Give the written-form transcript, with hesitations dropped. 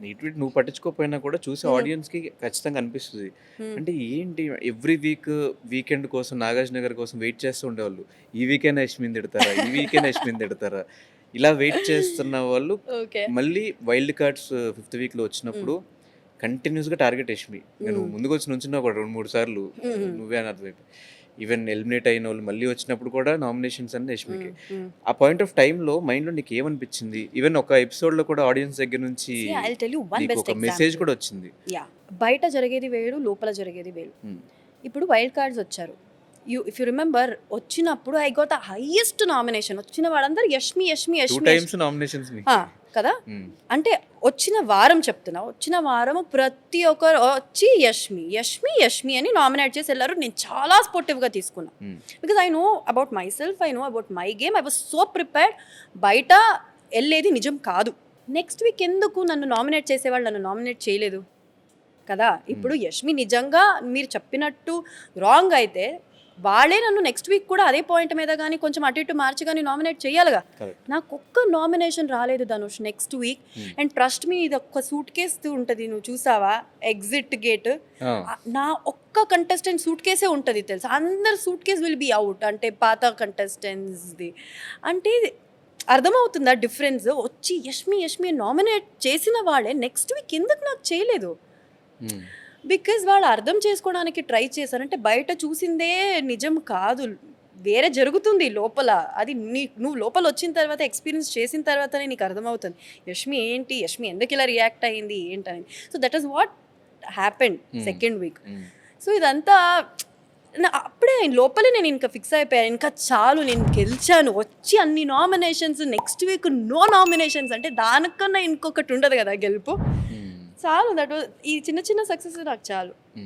Negativity నువ్వు పట్టించుకోకపోయినా కూడా చూసే ఆడియన్స్‌కి ఖచ్చితంగా అనిపిస్తది. అంటే ఏంటి ఎవ్రీ వీకెండ్ కోసం 'నాగార్జున గారి' కోసం వెయిట్ చేస్తూ ఉండేవాళ్ళు. ఈ వీకైనా యష్మిని తిడతారా? ఈ వీకైనా యష్మిని తిడతారా? ఇలా వెయిట్ చేస్తున్న వాళ్ళు ఓకే. మళ్ళీ వైల్డ్ కార్డ్స్ ఫిఫ్త్ వీక్‌లో వచ్చినప్పుడు కంటిన్యూస్‌గా టార్గెట్ యష్మి. నేను ముందుకొచ్చి నుంచున్నా కూడా 2, 3 సార్లు నువ్వే అని అర్థమైపోయి. ఈవెన్ ఎలిమినేట్ అయినోళ్ళు మళ్ళీ వచ్చినప్పుడు కూడా నామినేషన్స్ అన్నీ యష్మికే. ఆ పాయింట్ ఆఫ్ టైమ్‌లో మైండ్‌లో నీకేమనిపించింది? ఈవెన్ ఒక ఎపిసోడ్‌లో కూడా ఆడియన్స్ దగ్గర నుంచి ఐల్ టెల్ యూ వన్ నీకు బెస్ట్ ఒక మెసేజ్ కూడా వచ్చింది. బయట జరిగేది వేరు, లోపల జరిగేది వేరు. హ్మ్. ఇప్పుడు వైల్డ్ కార్డ్స్ వచ్చారు. ఇఫ్ యూ రిమెంబర్ వచ్చినప్పుడు I got the highest nomination. వచ్చిన వాళ్ళందరూ యష్మి యష్మి 2 యష్మి టైమ్స్ నామినేషన్స్ కదా. అంటే వచ్చిన వారం చెప్తున్నా, వచ్చిన వారం ప్రతి ఒక్కరు వచ్చి యష్మి యష్మి యష్మి అని నామినేట్ చేసి వెళ్ళారు. నేను చాలా స్పోర్టివ్గా తీసుకున్నా, because I know about my self, I know about my game, I was so prepared. బయట వెళ్ళేది నిజం కాదు. నెక్స్ట్ వీక్ ఎందుకు నన్ను నామినేట్ చేసేవాళ్ళు నన్ను నామినేట్ చేయలేదు కదా. ఇప్పుడు యష్మి నిజంగా మీరు చెప్పినట్టు రాంగ్ అయితే వాళ్ళే నన్ను నెక్స్ట్ వీక్ కూడా అదే పాయింట్ మీద కానీ కొంచెం అటు ఇటు మార్చి కానీ నామినేట్ చేయాలిగా. నాకు ఒక్క నామినేషన్ రాలేదు Dhanush next week. And trust me, ఇది ఒక్క సూట్ కేస్ ఉంటుంది, నువ్వు చూసావా ఎగ్జిట్ గేట్, నా ఒక్క కంటెస్టెంట్ సూట్ కేసే ఉంటుంది తెలుసా. అందరు suitcase will be out, అంటే పాత కంటెస్టెంట్స్ది. అంటే అర్థమవుతుందా డిఫరెన్స్? వచ్చి యష్మి యష్మి నామినేట్ చేసిన వాళ్ళే నెక్స్ట్ వీక్ ఎందుకు నాకు చేయలేదు? బికాజ్ వాళ్ళు అర్థం చేసుకోవడానికి ట్రై చేశారంటే బయట చూసిందే నిజం కాదు, వేరే జరుగుతుంది లోపల. అది నువ్వు లోపల వచ్చిన తర్వాత ఎక్స్పీరియన్స్ చేసిన తర్వాతనే నీకు అర్థమవుతుంది యష్మి ఏంటి, యష్మి ఎందుకు ఇలా రియాక్ట్ అయ్యింది ఏంటని. So that is what happened second week. So ఇదంతా అప్పుడే లోపలే నేను ఇంకా ఫిక్స్ అయిపోయాను, ఇంకా చాలు నేను గెలిచాను, వచ్చి అన్ని nominations, next week no nominations, అంటే దానికన్నా ఇంకొకటి ఉండదు కదా గెలుపు. చాలు, దట్ ఈ చిన్న చిన్న సక్సెస్ నాకు చాలు.